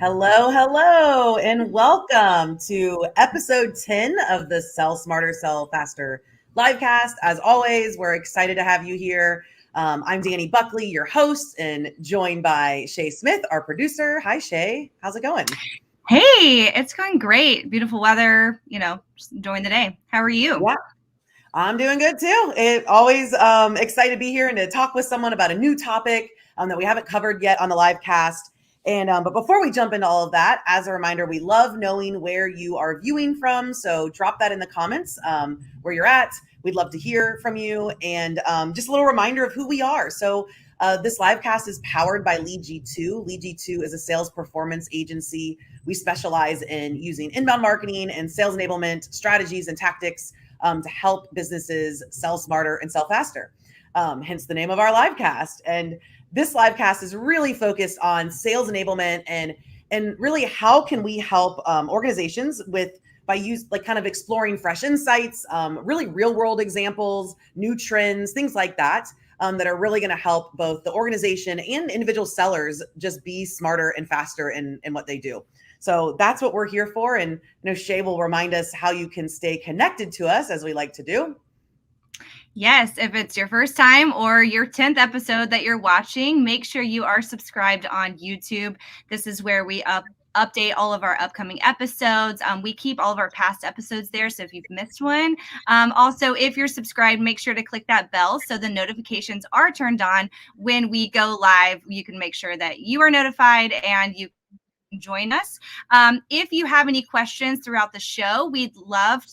Hello, hello, and welcome to episode 10 of the Sell Smarter, Sell Faster livecast. As always, we're excited to have you here. I'm Dani Buckley, your host, and joined by Shay Smith, our producer. Hi, Shay. How's it going? Hey, it's going great. Beautiful weather, just enjoying the day. How are you? Yeah, I'm doing good too. Always excited to be here and to talk with someone about a new topic that we haven't covered yet on the live cast. And but before we jump into all of that, as a reminder, we love knowing where you are viewing from. So drop that in the comments where you're at. We'd love to hear from you. And just a little reminder of who we are. So this live cast is powered by Lead G2. Lead G2 is a sales performance agency. We specialize in using inbound marketing and sales enablement strategies and tactics to help businesses sell smarter and sell faster. Hence the name of our live cast. And this live cast is really focused on sales enablement and really how can we help organizations by kind of exploring fresh insights, really real world examples, new trends, things like that. That are really going to help both the organization and individual sellers just be smarter and faster in what they do. So that's what we're here for. And Shay will remind us how you can stay connected to us, as we like to do. Yes, if it's your first time or your 10th episode that you're watching, make sure you are subscribed on YouTube. This is where we update all of our upcoming episodes. We keep all of our past episodes there, so if you've missed one. Also, if you're subscribed, make sure to click that bell so the notifications are turned on when we go live. You can make sure that you are notified and you join us. If you have any questions throughout the show, we'd love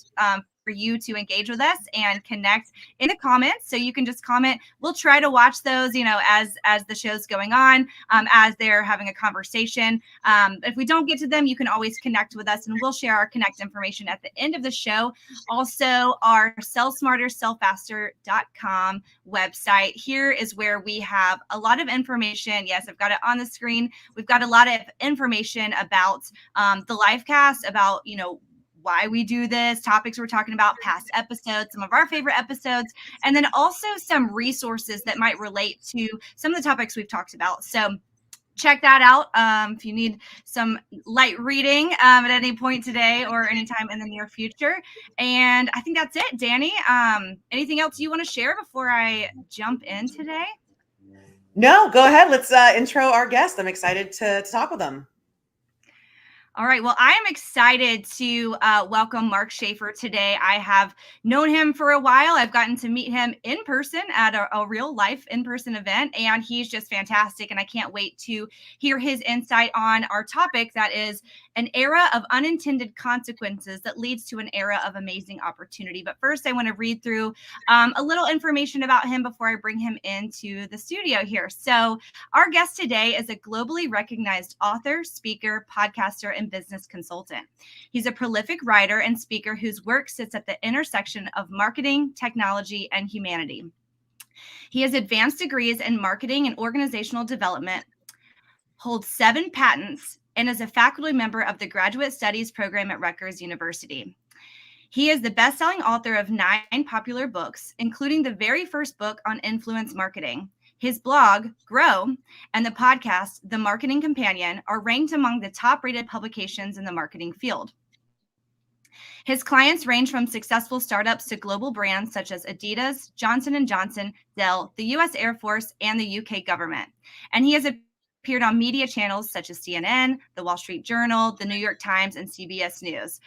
for you to engage with us and connect in the comments. So you can just comment. We'll try to watch those, as the show's going on, as they're having a conversation. If we don't get to them, you can always connect with us and we'll share our connect information at the end of the show. Also, our sellsmartersellfaster.com website. Here is where we have a lot of information. Yes, I've got it on the screen. We've got a lot of information about the live cast, about, why we do this, topics we're talking about, past episodes, some of our favorite episodes, and then also some resources that might relate to some of the topics we've talked about. So check that out if you need some light reading at any point today or anytime in the near future. And I think that's it, Dani. Anything else you want to share before I jump in today? No, go ahead. Let's intro our guest. I'm excited to talk with them. All right. Well, I am excited to welcome Mark Schaefer today. I have known him for a while. I've gotten to meet him in person at a real life in-person event, and he's just fantastic. And I can't wait to hear his insight on our topic that is an era of unintended consequences that leads to an era of amazing opportunity. But first, I want to read through a little information about him before I bring him into the studio here. So our guest today is a globally recognized author, speaker, podcaster, and business consultant. He's a prolific writer and speaker whose work sits at the intersection of marketing, technology, and humanity. He has advanced degrees in marketing and organizational development, holds 7 patents, and is a faculty member of the Graduate Studies program at Rutgers University. He is the best-selling author of 9 popular books, including the very first book on influence marketing. His blog, Grow, and the podcast, The Marketing Companion, are ranked among the top-rated publications in the marketing field. His clients range from successful startups to global brands such as Adidas, Johnson & Johnson, Dell, the U.S. Air Force, and the UK government. And he has appeared on media channels such as CNN, The Wall Street Journal, The New York Times, and CBS News.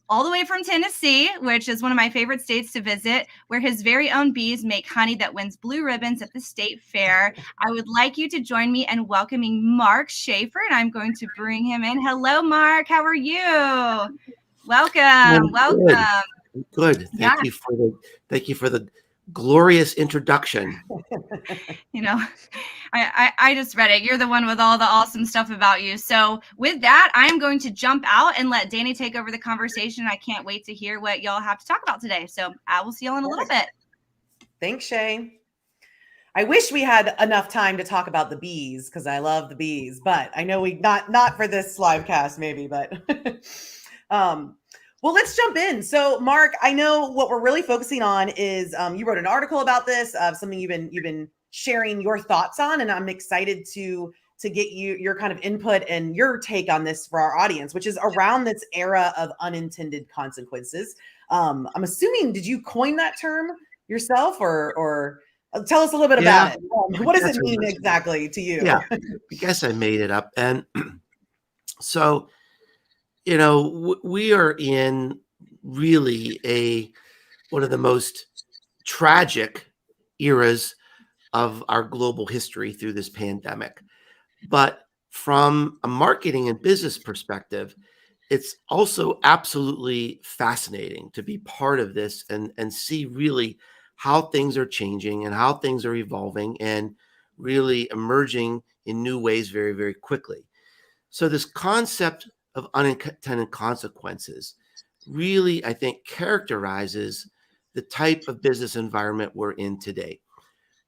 All the way from Tennessee, which is one of my favorite states to visit, where his very own bees make honey that wins blue ribbons at the state fair. I would like you to join me in welcoming Mark Schaefer, and I'm going to bring him in. Hello, Mark. How are you? Welcome. Welcome. Good. Thank you for the glorious introduction. I just read it. You're the one with all the awesome stuff about you. So with that, I am going to jump out and let Dani take over the conversation. I can't wait to hear what y'all have to talk about today. So I will see y'all in a little bit. Thanks, Shay. I wish we had enough time to talk about the bees because I love the bees, but I know we not for this live cast maybe, but well, let's jump in. So Mark, I know what we're really focusing on is you wrote an article about this, something you've been sharing your thoughts on, and I'm excited to to get your kind of input and your take on this for our audience, which is around this era of unintended consequences. I'm assuming, did you coin that term yourself, or tell us a little bit about it? What does it mean exactly to you? Yeah, I guess I made it up. And so, you know, we are in really one of the most tragic eras of our global history through this pandemic. But from a marketing and business perspective, it's also absolutely fascinating to be part of this and see really how things are changing and how things are evolving and really emerging in new ways very, very quickly. So this concept of unintended consequences really, I think, characterizes the type of business environment we're in today.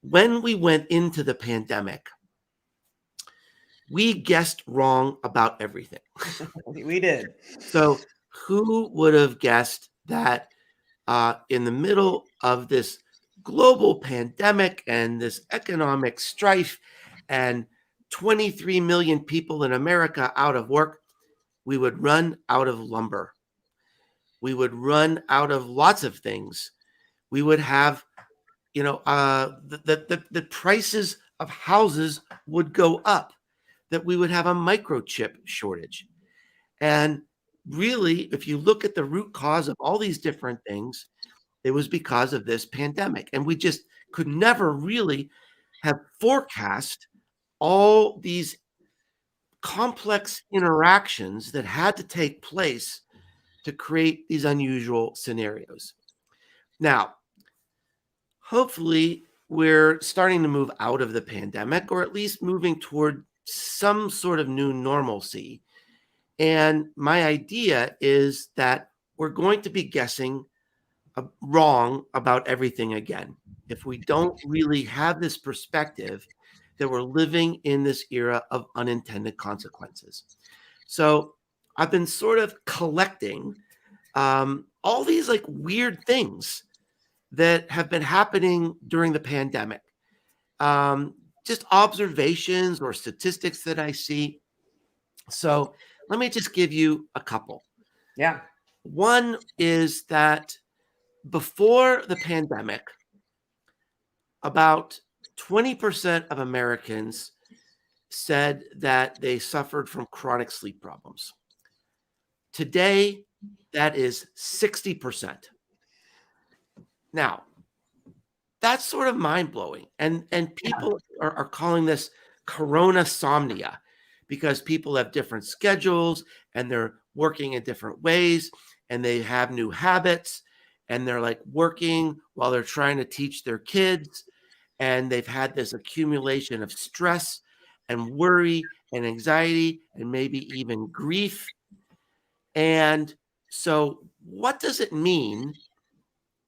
When we went into the pandemic, we guessed wrong about everything. We did. So who would have guessed that in the middle of this global pandemic and this economic strife and 23 million people in America out of work, we would run out of lumber. We would run out of lots of things. We would have, the prices of houses would go up, that we would have a microchip shortage. And really, if you look at the root cause of all these different things, it was because of this pandemic. And we just could never really have forecast all these complex interactions that had to take place to create these unusual scenarios. Now, hopefully, we're starting to move out of the pandemic, or at least moving toward some sort of new normalcy. And my idea is that we're going to be guessing wrong about everything again if we don't really have this perspective that we're living in this era of unintended consequences. So I've been sort of collecting all these like weird things that have been happening during the pandemic, just observations or statistics that I see. So let me just give you a couple. Yeah. One is that before the pandemic, about 20% of Americans said that they suffered from chronic sleep problems. Today, that is 60%. Now, that's sort of mind-blowing. And people are calling this coronasomnia because people have different schedules and they're working in different ways and they have new habits and they're like working while they're trying to teach their kids. And they've had this accumulation of stress and worry and anxiety and maybe even grief. And so what does it mean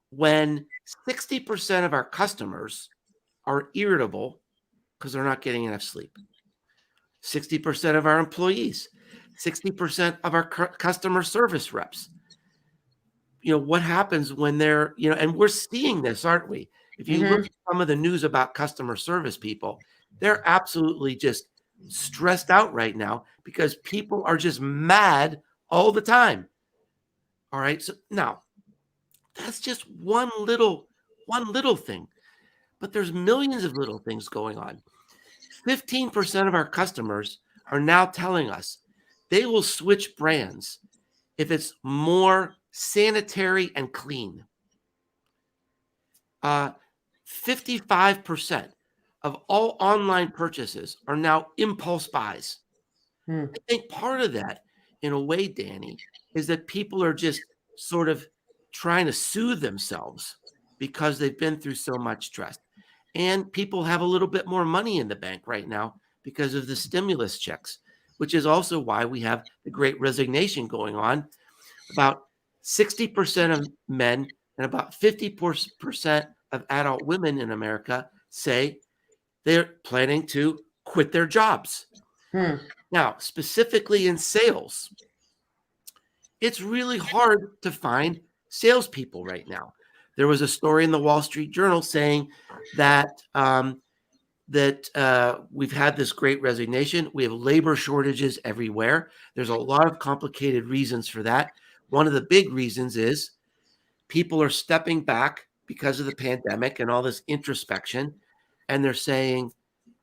when 60% of our customers are irritable because they're not getting enough sleep? 60% of our employees, 60% of our customer service reps. What happens when they're, and we're seeing this, aren't we? If you look at some of the news about customer service people, they're absolutely just stressed out right now because people are just mad all the time. All right. So now that's just one little thing, but there's millions of little things going on. 15% of our customers are now telling us they will switch brands if it's more sanitary and clean. 55% of all online purchases are now impulse buys. I think part of that, in a way, Dani, is that people are just sort of trying to soothe themselves because they've been through so much stress. And people have a little bit more money in the bank right now because of the stimulus checks, which is also why we have the Great Resignation going on. About 60% of men and about 50% of adult women in America say they're planning to quit their jobs. Now, specifically in sales, it's really hard to find salespeople right now. There was a story in the Wall Street Journal saying that that we've had this great resignation. We have labor shortages everywhere. There's a lot of complicated reasons for that. One of the big reasons is people are stepping back because of the pandemic and all this introspection, and they're saying,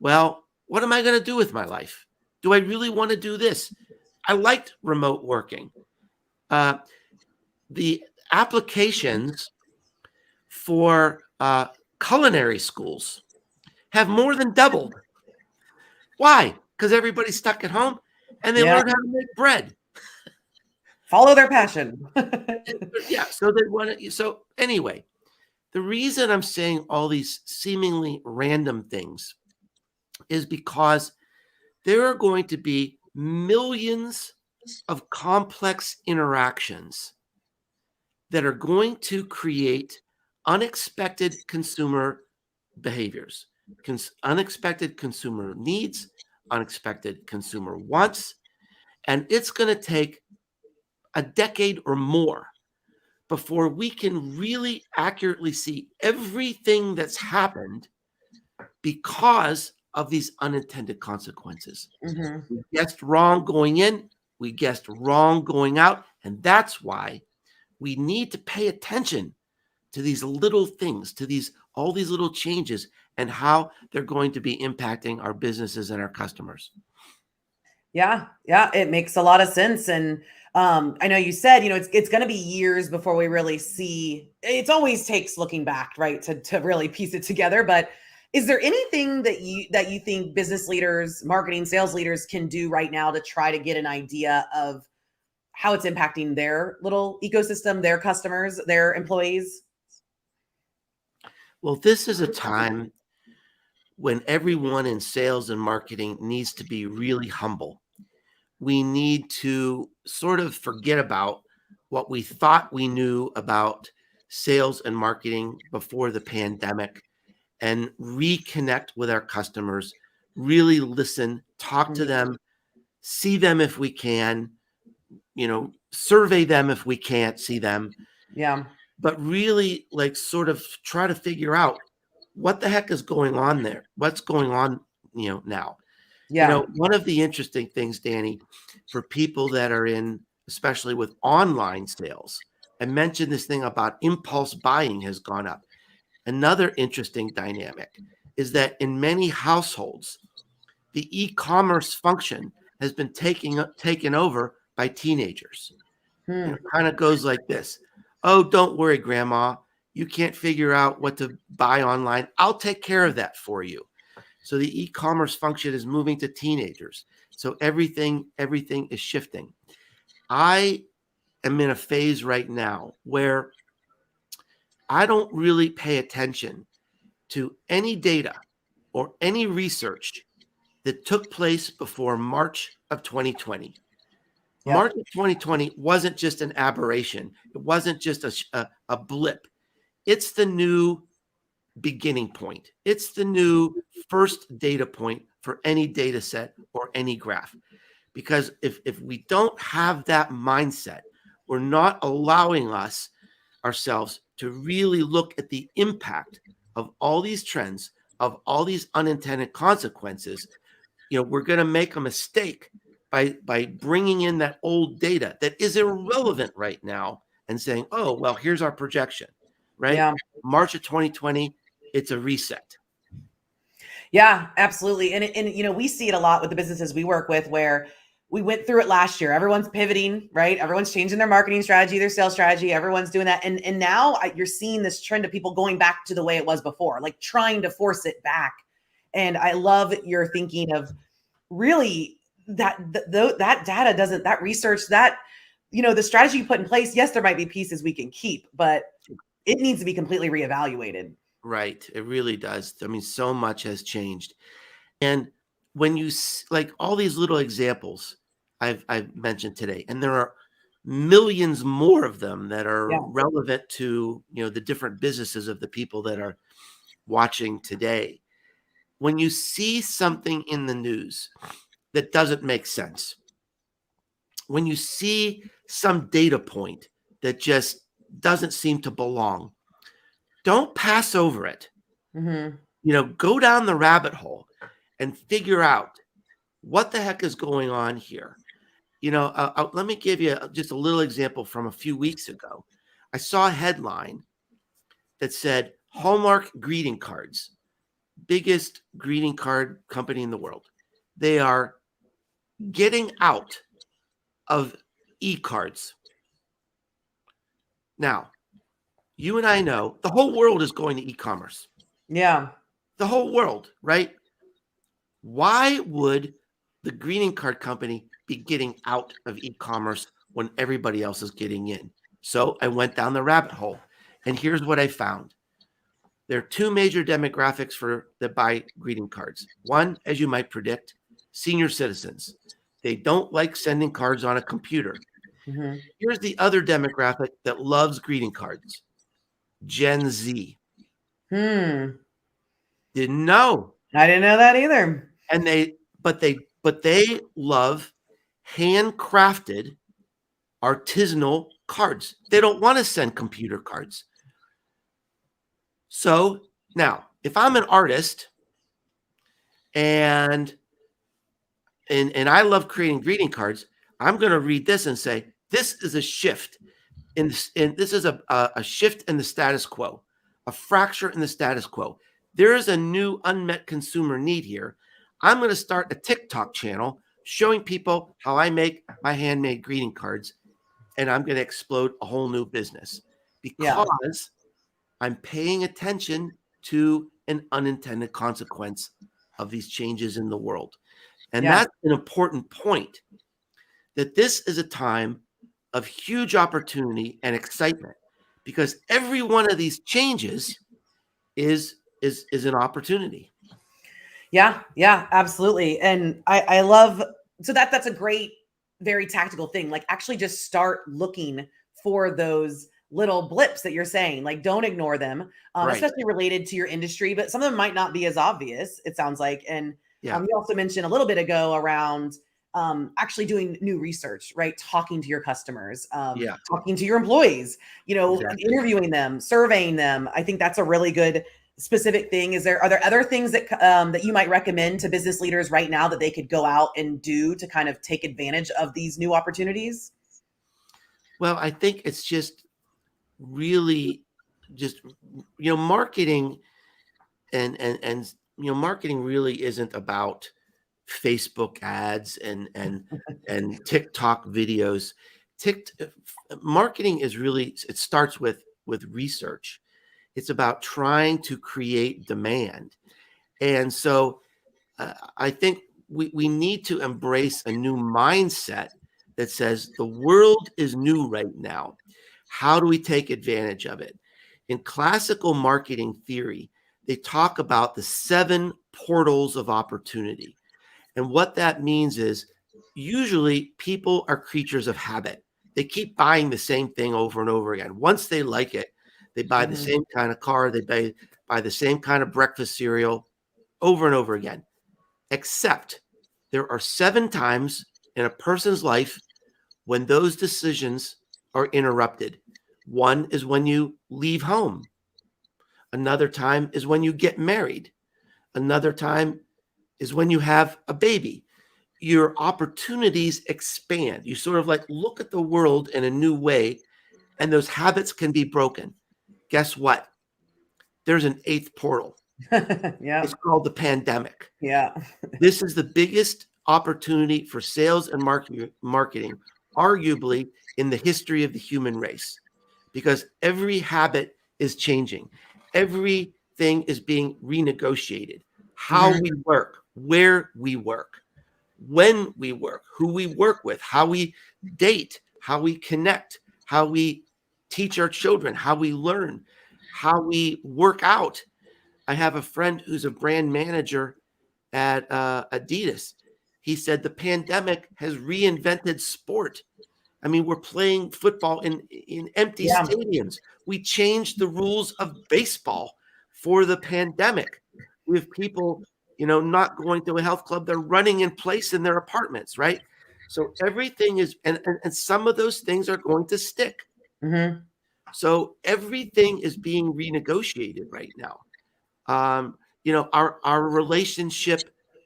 well, what am I going to do with my life? Do I really want to do this? I liked remote working. The applications for culinary schools have more than doubled. Why? Because everybody's stuck at home and they learn how to make bread. Follow their passion. Yeah. So they want to. So anyway, the reason I'm saying all these seemingly random things is because there are going to be millions of complex interactions that are going to create unexpected consumer behaviors, unexpected consumer needs, unexpected consumer wants. And it's going to take a decade or more before we can really accurately see everything that's happened because of these unintended consequences. Mm-hmm. We guessed wrong going in, we guessed wrong going out, and that's why we need to pay attention to these little things, to all these little changes and how they're going to be impacting our businesses and our customers. Yeah, it makes a lot of sense. And I know you said, it's going to be years before we really see. It always takes looking back, right, to really piece it together. But is there anything that you think business leaders, marketing, sales leaders can do right now to try to get an idea of how it's impacting their little ecosystem, their customers, their employees? Well, this is a time when everyone in sales and marketing needs to be really humble. We need to sort of forget about what we thought we knew about sales and marketing before the pandemic and reconnect with our customers, really listen, talk to them, see them if we can, survey them if we can't see them. Yeah. But really sort of try to figure out what the heck is going on there. What's going on, now. Yeah. One of the interesting things, Dani, for people that are in, especially with online sales, I mentioned this thing about impulse buying has gone up. Another interesting dynamic is that in many households, the e-commerce function has been taken over by teenagers. And it kind of goes like this. Oh, don't worry, Grandma. You can't figure out what to buy online. I'll take care of that for you. So the e-commerce function is moving to teenagers. So everything is shifting. I am in a phase right now where I don't really pay attention to any data or any research that took place before March of 2020. Yep. March of 2020 wasn't just an aberration. It wasn't just a blip. It's the new beginning point. It's the new first data point for any data set or any graph. Because if we don't have that mindset, we're not allowing ourselves to really look at the impact of all these trends, of all these unintended consequences. We're going to make a mistake by bringing in that old data that is irrelevant right now and saying, oh, well, here's our projection, right? Yeah. March of 2020, it's a reset. Yeah, absolutely. And we see it a lot with the businesses we work with where we went through it last year. Everyone's pivoting, right? Everyone's changing their marketing strategy, their sales strategy. Everyone's doing that. And now you're seeing this trend of people going back to the way it was before, like trying to force it back. And I love your thinking of really that data doesn't, that research, that, the strategy you put in place, yes, there might be pieces we can keep, but it needs to be completely reevaluated. Right. It really does. I mean, so much has changed. And when you all these little examples I've mentioned today, and there are millions more of them that are relevant to, the different businesses of the people that are watching today. When you see something in the news that doesn't make sense, when you see some data point that just doesn't seem to belong, don't pass over it. Mm-hmm. go down the rabbit hole and figure out what the heck is going on here. Let me give you just a little example from a few weeks ago. I saw a headline that said Hallmark greeting cards, biggest greeting card company in the world. They are getting out of e-cards. Now, you and I know the whole world is going to e-commerce. Yeah. The whole world, right? Why would the greeting card company be getting out of e-commerce when everybody else is getting in? So I went down the rabbit hole, and here's what I found. There are two major demographics that buy greeting cards. One, as you might predict, senior citizens. They don't like sending cards on a computer. Mm-hmm. Here's the other demographic that loves greeting cards. Gen Z. Didn't know. I didn't know that either. And they love handcrafted artisanal cards. They don't want to send computer cards. So now, if I'm an artist and I love creating greeting cards, I'm going to read this and say, this is a shift this is a shift in the status quo, a fracture in the status quo. There is a new unmet consumer need here. I'm going to start a TikTok channel showing people how I make my handmade greeting cards, and I'm going to explode a whole new business because I'm paying attention to an unintended consequence of these changes in the world. And that's an important point, that this is a time of huge opportunity and excitement, because every one of these changes is an opportunity. Yeah, absolutely. And I love, so that's a great, very tactical thing. Like, actually just start looking for those little blips that you're saying. Like, don't ignore them, Right. especially related to your industry, but some of them might not be as obvious, it sounds like. And you also mentioned a little bit ago around actually doing new research, right? Talking to your customers, talking to your employees, interviewing them, surveying them. I think that's a really good specific thing. Are there other things that that you might recommend to business leaders right now that they could go out and do to kind of take advantage of these new opportunities? Well, I think it's just really just, marketing and marketing really isn't about Facebook ads and TikTok videos. Marketing is really, it starts with research. It's about trying to create demand. And so I think we need to embrace a new mindset that says the world is new right now. How do we take advantage of it? In classical marketing theory, they talk about the 7 portals of opportunity. And what that means is usually people are creatures of habit. They keep buying the same thing over and over again. Once they like it, they buy the same kind of car, they buy the same kind of breakfast cereal over and over again. Except there are 7 times in a person's life when those decisions are interrupted. One is when you leave home. Another time is when you get married. Another time is when you have a baby. Your opportunities expand. You sort of like look at the world in a new way, and those habits can be broken. Guess what? There's an 8th portal. It's called the pandemic. This is the biggest opportunity for sales and marketing, arguably in the history of the human race, because every habit is changing. Everything is being renegotiated. How we work, where we work, when we work, who we work with, how we date, how we connect, how we teach our children, how we learn, how we work out. I have a friend who's a brand manager at Adidas. He said the pandemic has reinvented sport. I mean, we're playing football in empty stadiums. We changed the rules of baseball for the pandemic. We have people, not going to a health club. They're running in place in their apartments, right? So everything is, and some of those things are going to stick. So everything is being renegotiated right now. our relationship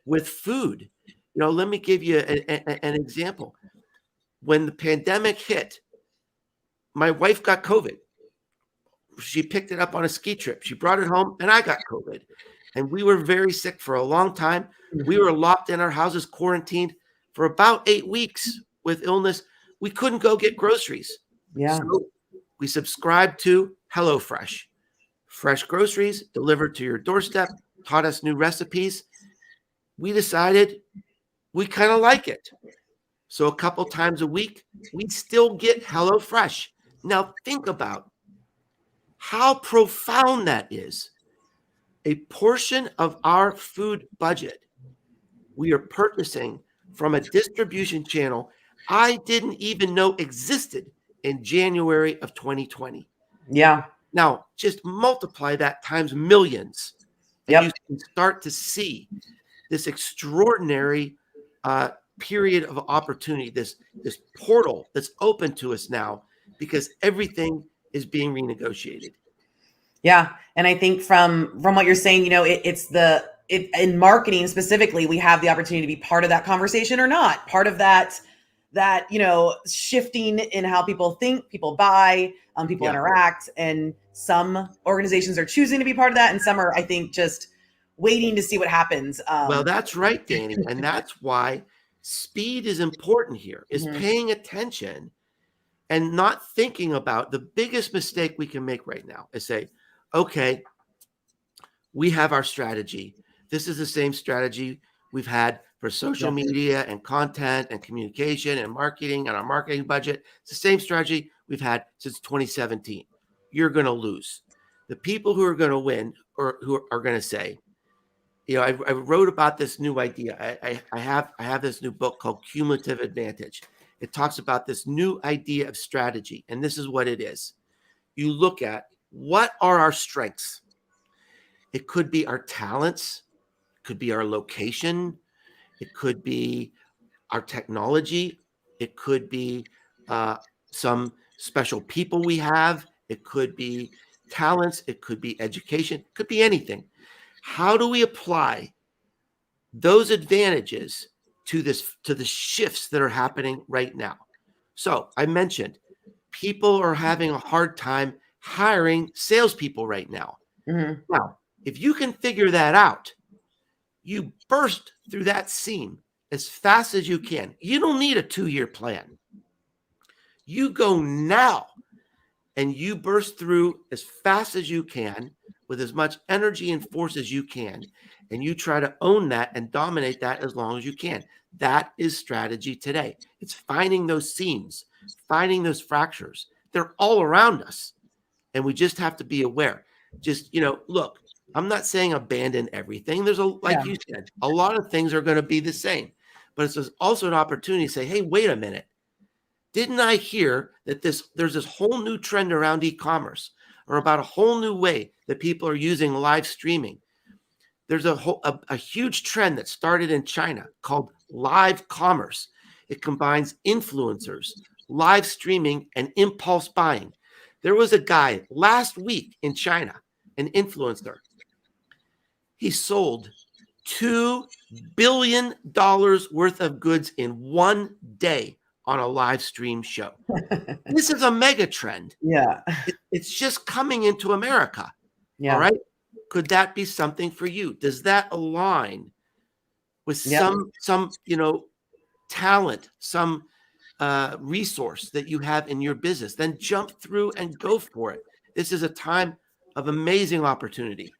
with food. Let me give you an example. When the pandemic hit, my wife got COVID. She picked it up on a ski trip. She brought it home, and I got COVID. And we were very sick for a long time. We were locked in our houses, quarantined for about 8 weeks with illness. We couldn't go get groceries. Yeah. So we subscribed to HelloFresh. Fresh groceries delivered to your doorstep, taught us new recipes. We decided we kind of like it. So a couple times a week, we still get HelloFresh. Now think about how profound that is. A portion of our food budget we are purchasing from a distribution channel I didn't even know existed in January of 2020. Yeah. Now, just multiply that times millions, and you can start to see this extraordinary period of opportunity, this portal that's open to us now because everything is being renegotiated. Yeah. And I think from what you're saying, it's in marketing specifically, we have the opportunity to be part of that conversation or not, part of that shifting in how people think, people buy, people interact. And some organizations are choosing to be part of that. And some are, I think, just waiting to see what happens. Well, that's right, Dani. And that's why speed is important here, is paying attention and not thinking about the biggest mistake we can make right now is say, okay, we have our strategy. This is the same strategy we've had for social media and content and communication and marketing and our marketing budget. It's the same strategy we've had since 2017. You're going to lose. The people who are going to win or who are going to say, I wrote about this new idea. I have this new book called Cumulative Advantage. It talks about this new idea of strategy. And this is what it is. You look at what are our strengths. It could be our talents. It could be our location. It could be our technology. It could be some special people we have. It could be talents. It could be education. It could be anything. How do we apply those advantages to the shifts that are happening right now? So I mentioned people are having a hard time hiring salespeople right now. Now, if you can figure that out, you burst through that seam as fast as you can. You don't need a 2-year plan. You go now and you burst through as fast as you can with as much energy and force as you can. And you try to own that and dominate that as long as you can. That is strategy today. It's finding those seams, finding those fractures. They're all around us. And we just have to be aware. Just, look, I'm not saying abandon everything. There's like you said, a lot of things are going to be the same, but it's also an opportunity to say, hey, wait a minute. Didn't I hear that there's this whole new trend around e-commerce or about a whole new way that people are using live streaming? There's a huge trend that started in China called live commerce. It combines influencers, live streaming, and impulse buying. There was a guy last week in China, an influencer. He sold $2 billion worth of goods in one day on a live stream show. This is a mega trend. Yeah. It's just coming into America. Yeah. All right. Could that be something for you? Does that align with some talent, some resource that you have in your business? Then jump through and go for it. This is a time of amazing opportunity.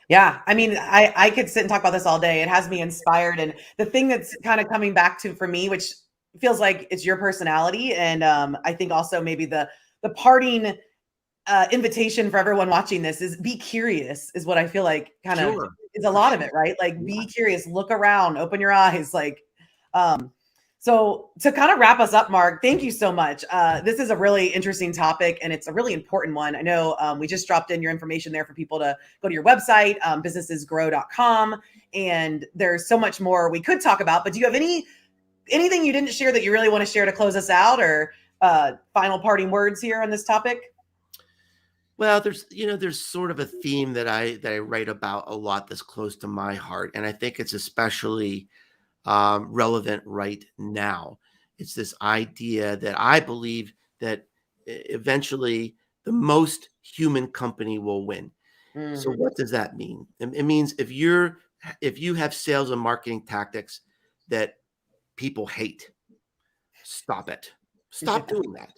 Yeah. I mean, I could sit and talk about this all day. It has me inspired. And the thing that's kind of coming back to for me, which feels like it's your personality. And I think also maybe the parting invitation for everyone watching this is be curious is what I feel like kind of is a lot of it, right? Like be curious, look around, open your eyes. Like, so to kind of wrap us up, Mark, thank you so much. This is a really interesting topic and it's a really important one. I know we just dropped in your information there for people to go to your website, businessesgrow.com. And there's so much more we could talk about, but do you have anything you didn't share that you really want to share to close us out or final parting words here on this topic? Well, there's sort of a theme that I write about a lot that's close to my heart, and I think it's especially relevant right now. It's this idea that I believe that eventually the most human company will win. So Mhm. what does that mean? It means if you have sales and marketing tactics that people hate, stop it. Stop Yeah. doing that.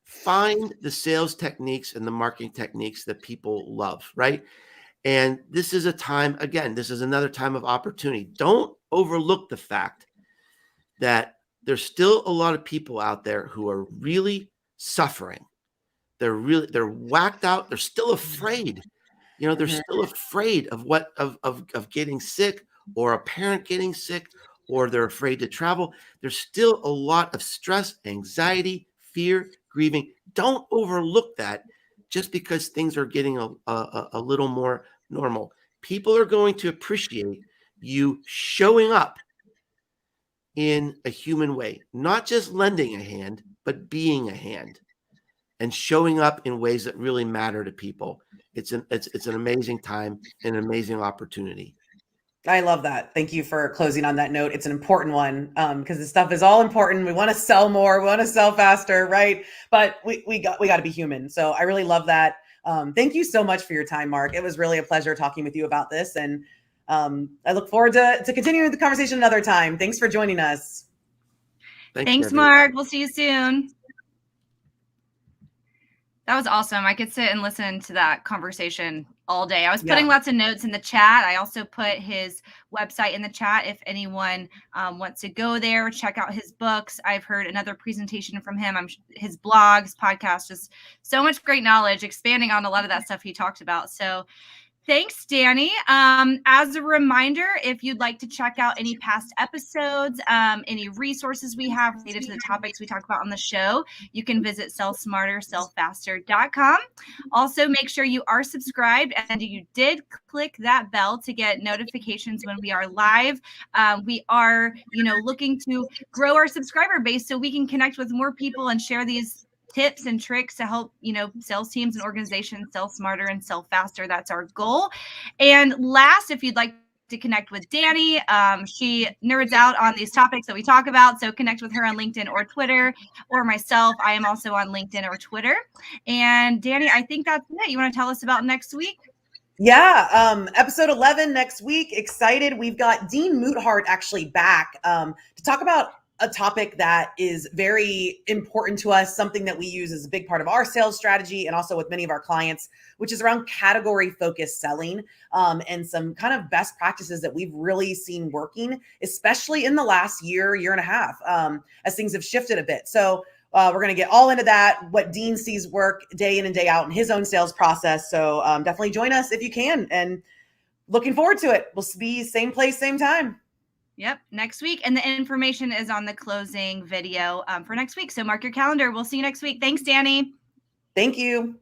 Find the sales techniques and the marketing techniques that people love, right? And this is a time, again, this is another time of opportunity. Don't overlook the fact that there's still a lot of people out there who are really suffering. They're whacked out. They're still afraid. They're Mhm. still afraid of of getting sick, or a parent getting sick, or they're afraid to travel. There's still a lot of stress, anxiety, fear, grieving. Don't overlook that just because things are getting a little more normal. People are going to appreciate you showing up in a human way, not just lending a hand, but being a hand and showing up in ways that really matter to people. It's an amazing time, an amazing opportunity. I love that. Thank you for closing on that note. It's an important one because this stuff is all important. We want to sell more, we want to sell faster, right? But we got to be human. So I really love that. Thank you so much for your time, Mark. It was really a pleasure talking with you about this, and I look forward to continuing the conversation another time. Thanks for joining us. Thanks, Thanks, Debbie. Mark. We'll see you soon. That was awesome. I could sit and listen to that conversation all day. I was putting lots of notes in the chat. I also put his website in the chat if anyone wants to go there, check out his books. I've heard another presentation from him. His blogs, podcast, just so much great knowledge, expanding on a lot of that stuff he talked about. So thanks, Dani. As a reminder, if you'd like to check out any past episodes, any resources we have related to the topics we talk about on the show, you can visit sellsmarter.sellfaster.com. Also, make sure you are subscribed and you did click that bell to get notifications when we are live. We are, looking to grow our subscriber base so we can connect with more people and share these tips and tricks to help, sales teams and organizations sell smarter and sell faster. That's our goal. And last, if you'd like to connect with Dani, she nerds out on these topics that we talk about. So connect with her on LinkedIn or Twitter, or myself. I am also on LinkedIn or Twitter. And Dani, I think that's it. You want to tell us about next week? Yeah, episode 11 next week. Excited. We've got Dean Moothart actually back to talk about a topic that is very important to us, something that we use as a big part of our sales strategy and also with many of our clients, which is around category focused selling and some kind of best practices that we've really seen working, especially in the last year and a half, as things have shifted a bit. So we're going to get all into that, what Dean sees work day in and day out in his own sales process. So definitely join us if you can, and looking forward to it. We'll be same place, same time. Yep, next week. And the information is on the closing video for next week. So mark your calendar. We'll see you next week. Thanks, Dani. Thank you.